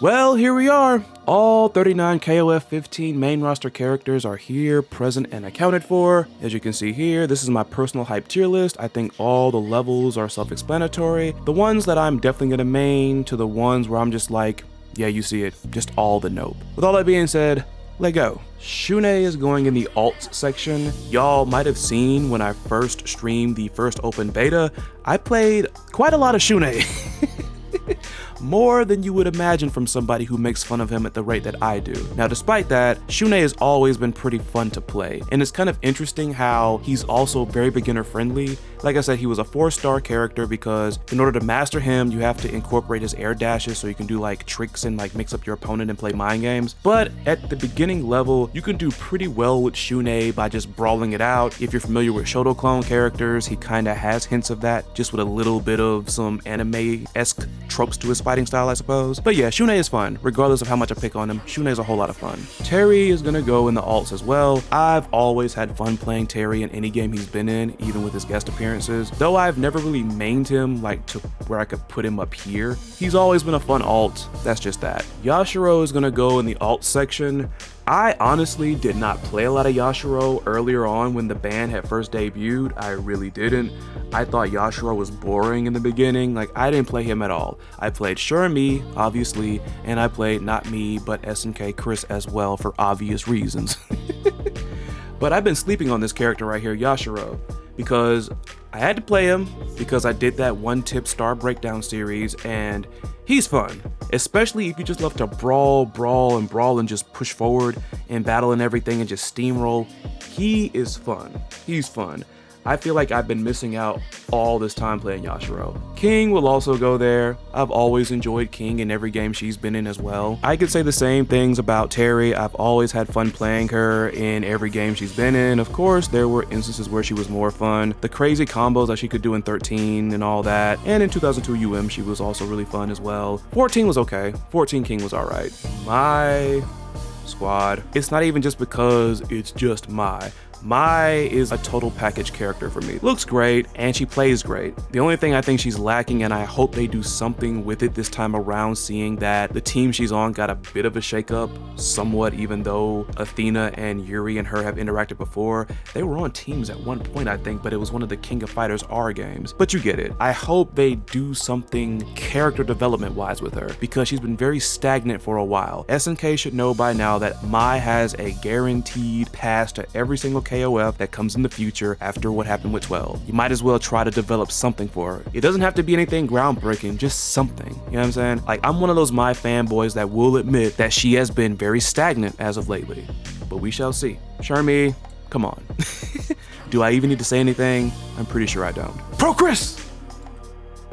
Well, here we are. All 39 KOF 15 main roster characters are here, present, and accounted for. As you can see here, this is my personal hype tier list. I think all the levels are self-explanatory. The ones that I'm definitely gonna main to the ones where I'm just like, yeah, you see it, just all the nope. With all that being said, let go. Shune is going in the alts section. Y'all might have seen when I first streamed the first open beta, I played quite a lot of Shune. More than you would imagine from somebody who makes fun of him at the rate that I do. Now, despite that, Shune has always been pretty fun to play, and it's kind of interesting how he's also very beginner friendly. Like I said, he was a 4-star character because in order to master him, you have to incorporate his air dashes so you can do like tricks and like mix up your opponent and play mind games. But at the beginning level, you can do pretty well with Shune by just brawling it out. If you're familiar with Shoto clone characters, he kind of has hints of that, just with a little bit of some anime-esque tropes to his fighting style, I suppose. But yeah, Shune is fun. Regardless of how much I pick on him, Shune is a whole lot of fun. Terry is gonna go in the alts as well. I've always had fun playing Terry in any game he's been in, even with his guest appearances. Though I've never really mained him like to where I could put him up here, he's always been a fun alt. That's just that. Yashiro is gonna go in the alt section. I honestly did not play a lot of Yashiro earlier on when the band had first debuted. I really didn't. I thought Yashiro was boring in the beginning. Like, I didn't play him at all. I played Me, obviously, and I played not me, but SNK Chris as well for obvious reasons. But I've been sleeping on this character right here, Yashiro, because I had to play him because I did that one-tip star breakdown series, and he's fun, especially if you just love to brawl and just push forward and battle and everything and just steamroll. He is fun. He's fun. I feel like I've been missing out all this time playing Yashiro. King will also go there. I've always enjoyed King in every game she's been in as well. I could say the same things about Terry. I've always had fun playing her in every game she's been in. Of course, there were instances where she was more fun. The crazy combos that she could do in 13 and all that. And in 2002 UM, she was also really fun as well. 14 was okay. 14 King was alright. My squad. It's not even just because it's just Mai is a total package character for me. Looks great, and she plays great. The only thing I think she's lacking, and I hope they do something with it this time around, seeing that the team she's on got a bit of a shakeup, somewhat, even though Athena and Yuri and her have interacted before. They were on teams at one point, I think, but it was one of the King of Fighters R games. But you get it. I hope they do something character development-wise with her, because she's been very stagnant for a while. SNK should know by now that Mai has a guaranteed pass to every single KOF that comes in the future after what happened with 12. You might as well try to develop something for her. It doesn't have to be anything groundbreaking, just something. You know what I'm saying? Like, I'm one of those Mai fanboys that will admit that she has been very stagnant as of lately. But we shall see. Sharmi, come on. Do I even need to say anything? I'm pretty sure I don't. Pro Chris!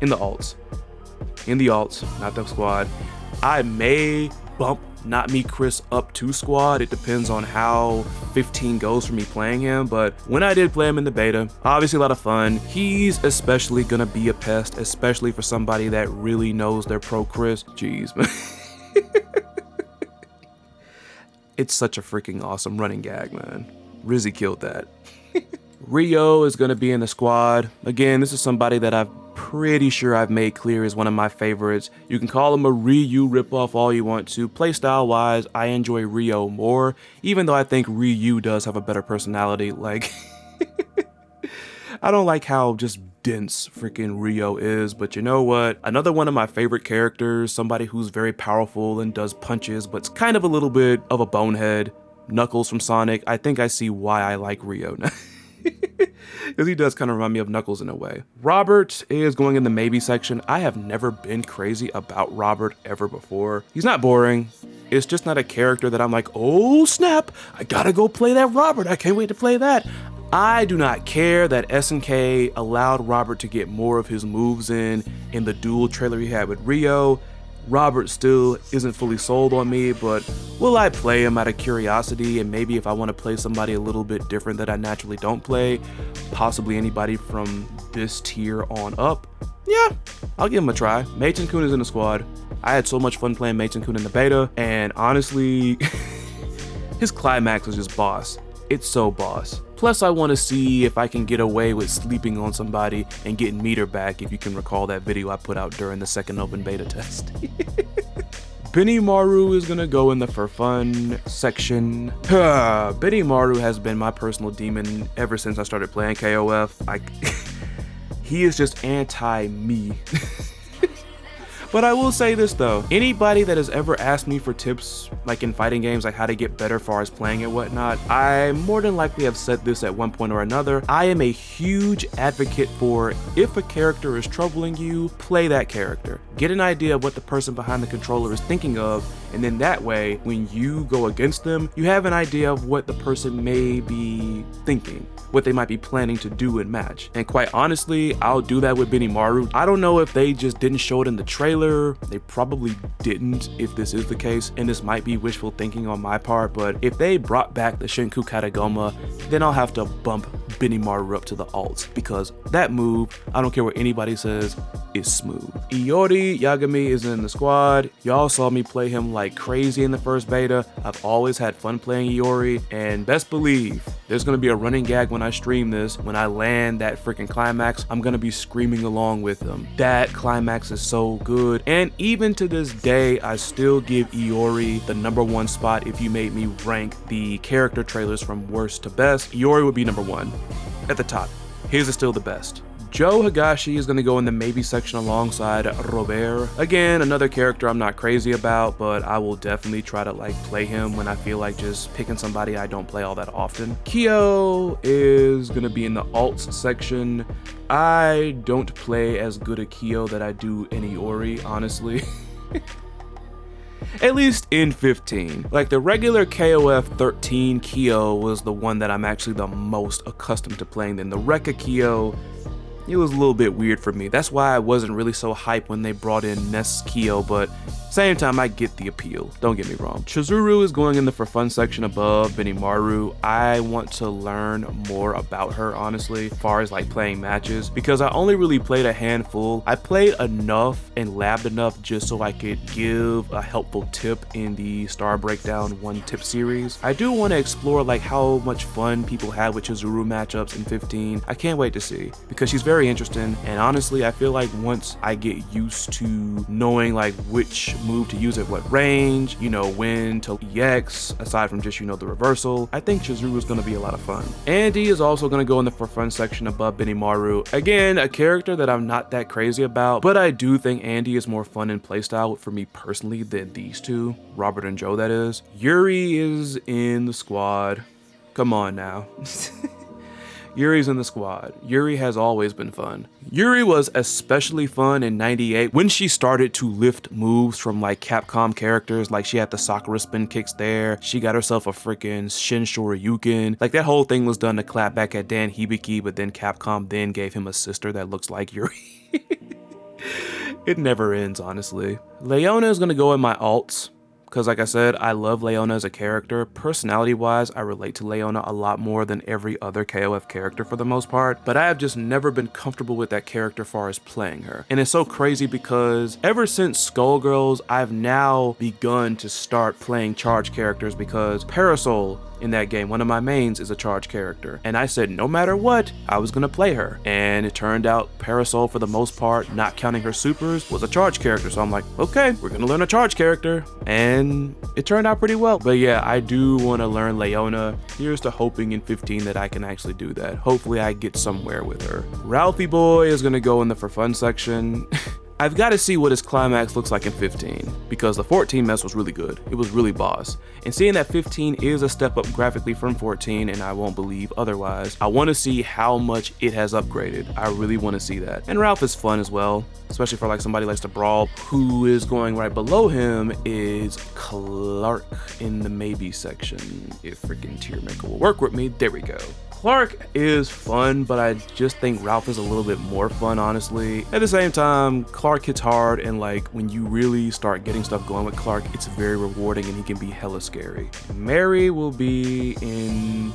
In the alts. In the alts, not the squad. I may bump Not Me Chris up to squad. It depends on how 15 goes for me playing him, but when I did play him in the beta, obviously a lot of fun. He's especially gonna be a pest, especially for somebody that really knows their Pro Chris. Jeez, man. It's such a freaking awesome running gag, man. Rizzy killed that. Rio is gonna be in the squad. Again, this is somebody that I'm pretty sure I've made clear is one of my favorites. You can call him a Ryu ripoff all you want to. Playstyle wise, I enjoy Rio more, even though I think Ryu does have a better personality. Like, I don't like how just dense freaking Rio is, but you know what? Another one of my favorite characters, somebody who's very powerful and does punches, but's kind of a little bit of a bonehead. Knuckles from Sonic. I think I see why I like Rio now. Because he does kind of remind me of Knuckles in a way. Robert is going in the maybe section. I have never been crazy about Robert ever before. He's not boring. It's just not a character that I'm like, oh snap, I gotta go play that Robert. I can't wait to play that. I do not care that SNK allowed Robert to get more of his moves in the duel trailer he had with Rio. Robert still isn't fully sold on me, but will I play him out of curiosity? And maybe if I want to play somebody a little bit different that I naturally don't play, possibly anybody from this tier on up, yeah, I'll give him a try. Meichen-kun is in the squad. I had so much fun playing Meichen-kun in the beta, and honestly, his climax was just boss. It's so boss. Plus, I want to see if I can get away with sleeping on somebody and getting meter back, if you can recall that video I put out during the second open beta test. Benimaru is gonna go in the for fun section. Benimaru has been my personal demon ever since I started playing KOF. Like, he is just anti-me. But I will say this though, anybody that has ever asked me for tips, like in fighting games, like how to get better as far as playing and whatnot, I more than likely have said this at one point or another. I am a huge advocate for, if a character is troubling you, play that character. Get an idea of what the person behind the controller is thinking of, and then that way, when you go against them, you have an idea of what the person may be thinking, what they might be planning to do in match. And quite honestly, I'll do that with Benimaru. I don't know if they just didn't show it in the trailer. They probably didn't, if this is the case, and this might be wishful thinking on my part, but if they brought back the Shinku Katagoma, then I'll have to bump Benimaru up to the alt, because that move, I don't care what anybody says, is smooth. Iori Yagami is in the squad. Y'all saw me play him like crazy in the first beta. I've always had fun playing Iori, and best believe there's gonna be a running gag when I stream this. When I land that freaking climax, I'm gonna be screaming along with them. That climax is so good, and even to this day, I still give Iori the #1 spot. If you made me rank the character trailers from worst to best, Iori would be #1 at the top. His is still the best. Joe Higashi is going to go in the maybe section alongside Robert. Again, another character I'm not crazy about, but I will definitely try to like play him when I feel like just picking somebody I don't play all that often. Kyo is going to be in the alts section. I don't play as good a Kyo that I do in Iori, honestly. At least in 15. Like the regular KOF 13 Kyo was the one that I'm actually the most accustomed to playing. Then the Rekka Kyo, it was a little bit weird for me. That's why I wasn't really so hyped when they brought in Ness Kyo, but same time, I get the appeal. Don't get me wrong. Chizuru is going in the for fun section above Benimaru. I want to learn more about her, honestly, as far as like playing matches, because I only really played a handful. I played enough and labbed enough just so I could give a helpful tip in the Star Breakdown 1 tip series. I do want to explore like how much fun people have with Chizuru matchups in 15. I can't wait to see, because she's very interesting, and honestly, I feel like once I get used to knowing like which move to use at what range, you know, when to EX, aside from just, you know, the reversal, I think Chizuru is going to be a lot of fun. Andy is also going to go in the for fun section above Benimaru. Again, a character that I'm not that crazy about, but I do think Andy is more fun in playstyle for me personally than these two, Robert and Joe that is. Yuri is in the squad. Come on now. Yuri's in the squad. Yuri has always been fun. Yuri was especially fun in 98 when she started to lift moves from like Capcom characters. Like she had the Sakura spin kicks there. She got herself a freaking Shin Shoryuken. Like that whole thing was done to clap back at Dan Hibiki, but then Capcom then gave him a sister that looks like Yuri. It never ends, honestly. Leona is gonna go in my alts, because like I said, I love Leona as a character. Personality-wise, I relate to Leona a lot more than every other KOF character for the most part, but I have just never been comfortable with that character as far as playing her. And it's so crazy because ever since Skullgirls, I've now begun to start playing charge characters, because Parasol in that game, one of my mains, is a charge character. And I said no matter what, I was gonna play her. And it turned out Parasol, for the most part, not counting her supers, was a charge character. So I'm like, okay, we're gonna learn a charge character. And it turned out pretty well. But yeah, I do wanna learn Leona. Here's to hoping in 15 that I can actually do that. Hopefully I get somewhere with her. Ralphie Boy is gonna go in the for fun section. I've got to see what his climax looks like in 15, because the 14 mess was really good. It was really boss. And seeing that 15 is a step up graphically from 14, and I won't believe otherwise, I want to see how much it has upgraded. I really want to see that. And Ralph is fun as well, especially for like somebody who likes to brawl. Who is going right below him is Clark in the maybe section. If freaking Tier Maker will work with me, there we go. Clark is fun, but I just think Ralph is a little bit more fun, honestly. At the same time, Clark hits hard, and like when you really start getting stuff going with Clark, it's very rewarding and he can be hella scary. Mary will be in...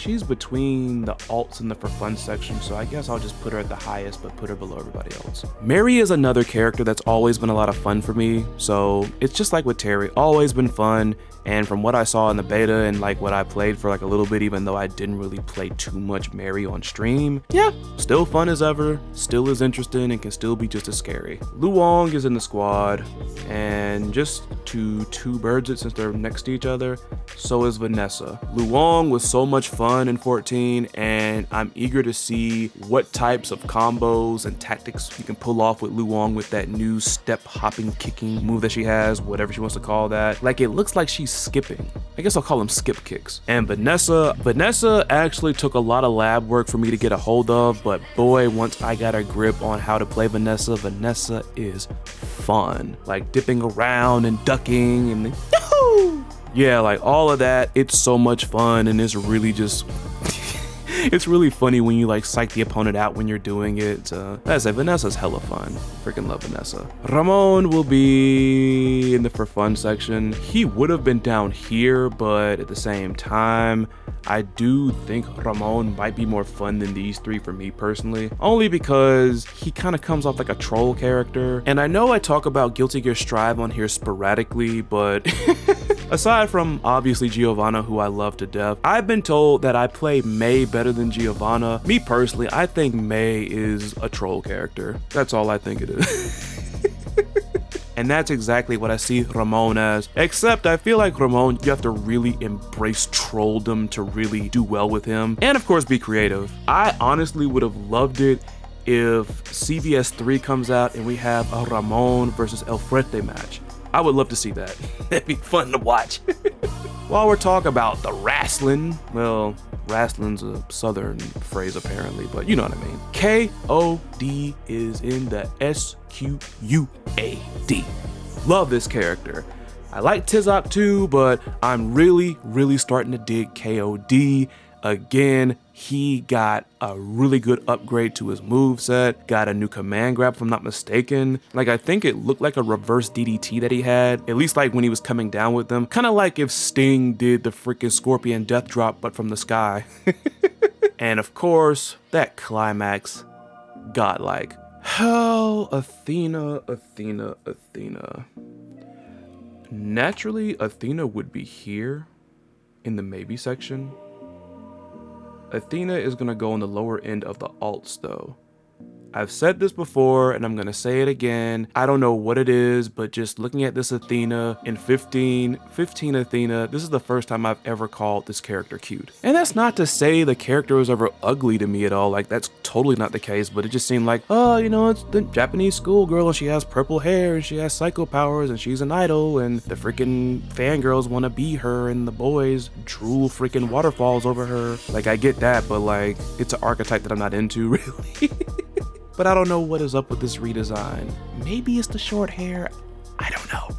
she's between the alts and the for fun section, so I guess I'll just put her at the highest, but put her below everybody else. Mary is another character that's always been a lot of fun for me, so it's just like with Terry, always been fun. And from what I saw in the beta and like what I played for like a little bit, even though I didn't really play too much Mary on stream, yeah, still fun as ever, still is interesting, and can still be just as scary. Luong is in the squad, and just to two birds it since they're next to each other, so is Vanessa. Luong was so much fun in 14, and I'm eager to see what types of combos and tactics you can pull off with Luong with that new step hopping kicking move that she has, whatever she wants to call that. Like, it looks like she's skipping. I guess I'll call them skip kicks. And Vanessa actually took a lot of lab work for me to get a hold of, but boy, once I got a grip on how to play Vanessa is fun. Like dipping around and ducking and yahoo! Yeah, like all of that, it's so much fun, and it's really just it's really funny when you like psych the opponent out when you're doing it. Like I said, Vanessa's hella fun. Freaking love Vanessa. Ramon will be in the for fun section. He would have been down here, but at the same time, I do think Ramon might be more fun than these three for me personally, only because he kind of comes off like a troll character. And I know I talk about Guilty Gear Strive on here sporadically, but aside from obviously Giovanna, who I love to death, I've been told that I play May better than Giovanna. Me personally, I think May is a troll character. That's all I think it is. And that's exactly what I see Ramon as, except I feel like Ramon, you have to really embrace trolldom to really do well with him, and of course be creative. I honestly would have loved it if CVS 3 comes out and we have a Ramon versus El Fuerte match. I would love to see that. That'd be fun to watch. While we're talking about the wrestling, well, wrestling's a southern phrase apparently, but you know what I mean. KOD is in the SQUAD. Love this character. I like Tizok too, but I'm really starting to dig KOD. Again, he got a really good upgrade to his moveset, got a new command grab if I'm not mistaken. Like, I think it looked like a reverse DDT that he had, at least like when he was coming down with them. Kind of like if Sting did the freaking Scorpion Death Drop, but from the sky. And of course, that climax, godlike. How Athena. Naturally, Athena would be here in the maybe section. Athena is going to go on the lower end of the alts though. I've said this before and I'm going to say it again. I don't know what it is, but just looking at this Athena in 15 Athena, this is the first time I've ever called this character cute. And that's not to say the character was ever ugly to me at all. Like, that's totally not the case, but it just seemed like, oh, you know, it's the Japanese schoolgirl and she has purple hair and she has psycho powers and she's an idol and the freaking fangirls want to be her and the boys drool freaking waterfalls over her. Like, I get that, but like, it's an archetype that I'm not into really. But I don't know what is up with this redesign. Maybe it's the short hair. I don't know.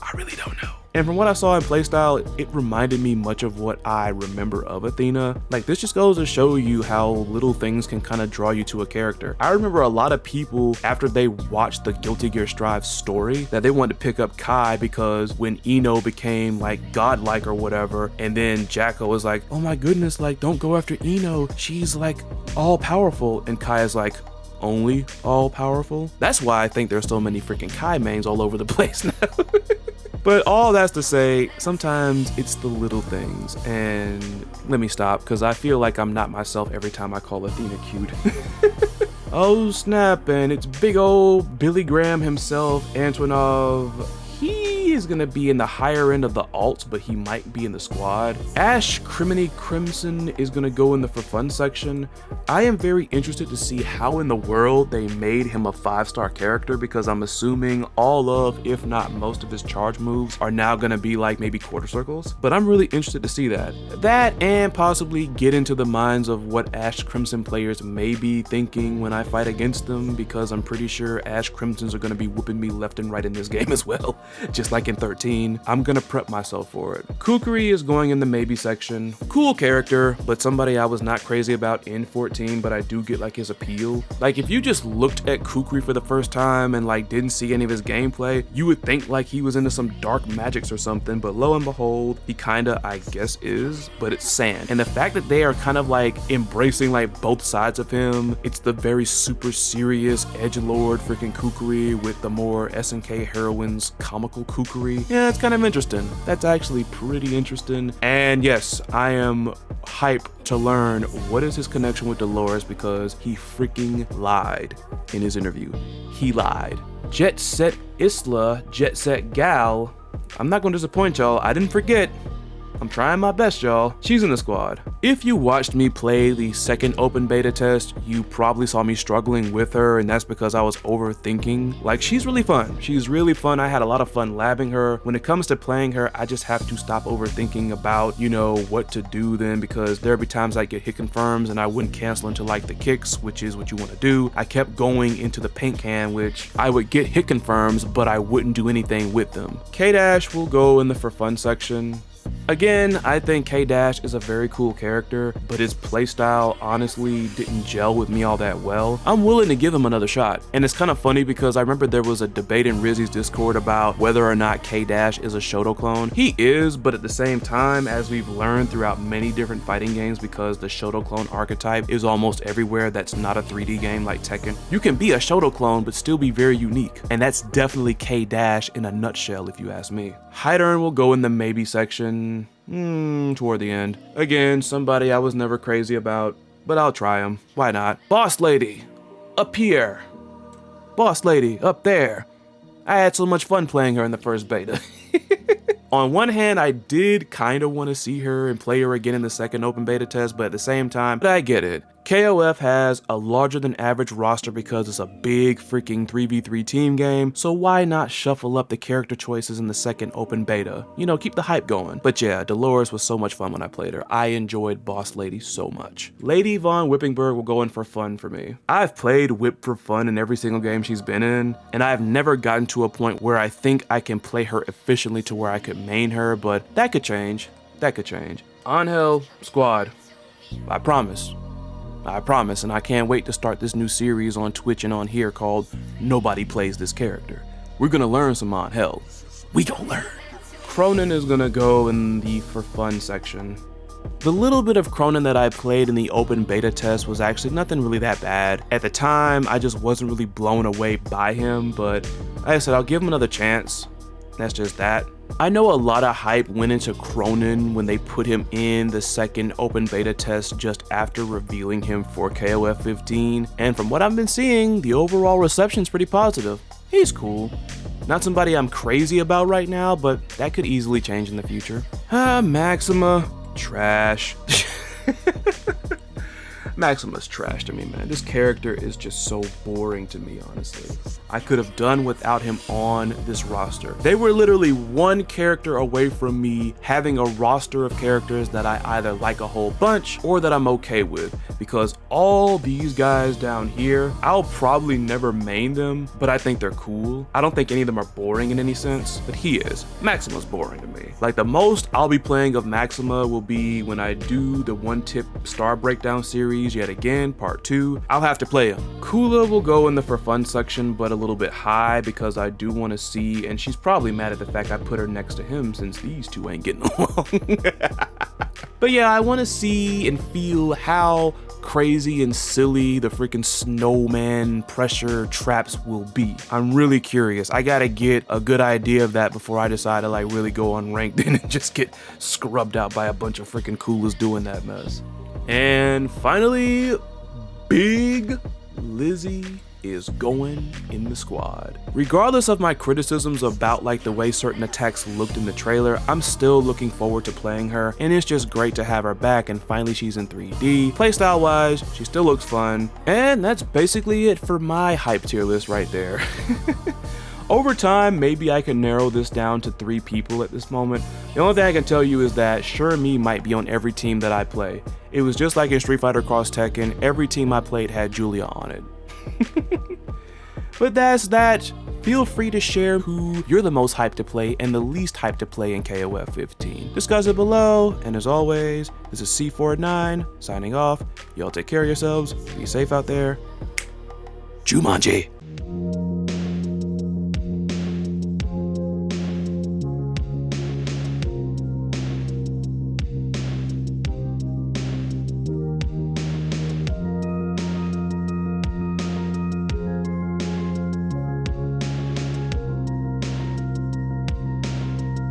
I really don't know. And from what I saw in playstyle, it reminded me much of what I remember of Athena. Like, this just goes to show you how little things can kind of draw you to a character. I remember a lot of people, after they watched the Guilty Gear Strive story, that they wanted to pick up Kai because when Ino became like godlike or whatever, and then Jacko was like, oh my goodness, like, don't go after Ino. She's like all powerful. And Kai is like, only all powerful? That's why I think there's so many freaking Kai mains all over the place now. But all that's to say, sometimes it's the little things. And let me stop, because I feel like I'm not myself every time I call Athena cute. Oh snap, and it's big old Billy Graham himself, Antonov. He is gonna be in the higher end of the alts, but he might be in the squad. Ash Criminy Crimson is gonna go in the for fun section. I am very interested to see how in the world they made him a 5-star character, because I'm assuming all of, if not most of his charge moves are now gonna be like maybe quarter circles, but I'm really interested to see that. That and possibly get into the minds of what Ash Crimson players may be thinking when I fight against them, because I'm pretty sure Ash Crimsons are gonna be whooping me left and right in this game as well. Just like like in 13. I'm gonna prep myself for it. Kukri is going in the maybe section. Cool character, but somebody I was not crazy about in 14, but I do get like his appeal. Like if you just looked at Kukri for the first time and like didn't see any of his gameplay, you would think like he was into some dark magics or something, but lo and behold, he kinda, I guess, is, but it's sand. And the fact that they are kind of like embracing like both sides of him, it's the very super serious edgelord freaking Kukri with the more SNK heroines comical Kukri. Yeah, it's kind of interesting. That's actually pretty interesting. And yes, I am hyped to learn what is his connection with Dolores, because he freaking lied in his interview. He lied. Jet Set Isla, Jet Set Gal. I'm not gonna disappoint y'all. I didn't forget. I'm trying my best, y'all. She's in the squad. If you watched me play the second open beta test, you probably saw me struggling with her, and that's because I was overthinking. Like, she's really fun. She's really fun. I had a lot of fun labbing her. When it comes to playing her, I just have to stop overthinking about, you know, what to do then, because there'd be times I get hit confirms and I wouldn't cancel into like the kicks, which is what you want to do. I kept going into the paint can, which I would get hit confirms, but I wouldn't do anything with them. K-Dash will go in the for fun section. Again, I think K-Dash is a very cool character, but his playstyle honestly didn't gel with me all that well. I'm willing to give him another shot. And it's kind of funny because I remember there was a debate in Rizzy's Discord about whether or not K-Dash is a Shoto clone. He is, but at the same time, as we've learned throughout many different fighting games, because the Shoto clone archetype is almost everywhere that's not a 3D game like Tekken, you can be a Shoto clone but still be very unique. And that's definitely K-Dash in a nutshell if you ask me. Hydern will go in the maybe section. Toward the end. Again, somebody I was never crazy about, but I'll try him. Why not? Boss Lady, up here. Boss Lady, up there. I had so much fun playing her in the first beta. On one hand, I did kind of want to see her and play her again in the second open beta test, but at the same time, I get it. KOF has a larger than average roster because it's a big freaking 3v3 team game, so why not shuffle up the character choices in the second open beta? You know, keep the hype going. But yeah, Dolores was so much fun when I played her. I enjoyed Boss Lady so much. Lady Von Whippingberg will go in for fun for me. I've played Whip for fun in every single game she's been in, and I've never gotten to a point where I think I can play her efficiently to where I could main her, but that could change. That could change. Angel squad. I promise. I promise, and I can't wait to start this new series on Twitch and on here called Nobody Plays This Character. We're gonna learn some Angel. We gonna learn. Cronin is gonna go in the for fun section. The little bit of Cronin that I played in the open beta test was actually nothing really that bad. At the time, I just wasn't really blown away by him, but like I said, I'll give him another chance. That's just that. I know a lot of hype went into Cronin when they put him in the second open beta test just after revealing him for KOF 15, and from what I've been seeing, the overall reception's pretty positive. He's cool. Not somebody I'm crazy about right now, but that could easily change in the future. Maxima, trash. Maxima's trash to me, man. This character is just so boring to me, honestly. I could have done without him on this roster. They were literally one character away from me having a roster of characters that I either like a whole bunch or that I'm okay with, because all these guys down here, I'll probably never main them, but I think they're cool. I don't think any of them are boring in any sense, but he is. Maxima's boring to me. Like, the most I'll be playing of Maxima will be when I do the one-tip star breakdown series yet again, part 2. I'll have to play him. Kula will go in the for fun section, but a little bit high because I do want to see, and she's probably mad at the fact I put her next to him since these two ain't getting along. But yeah, I want to see and feel how crazy and silly the freaking snowman pressure traps will be. I'm really curious. I gotta get a good idea of that before I decide to like really go unranked and just get scrubbed out by a bunch of freaking coolers doing that mess. And finally, Big Lizzie is going in the squad. Regardless of my criticisms about like the way certain attacks looked in the trailer, I'm still looking forward to playing her, and it's just great to have her back, and finally she's in 3D. Playstyle wise, she still looks fun, and that's basically it for my hype tier list right there. Over time, maybe I can narrow this down to 3 people at this moment. The only thing I can tell you is that Sure Me might be on every team that I play. It was just like in Street Fighter Cross Tekken, every team I played had Julia on it. But that's that feel free to share who you're the most hyped to play and the least hyped to play in KOF 15. Discuss it below, and as always, this is C49 signing off. Y'all take care of yourselves, be safe out there. Jumanji!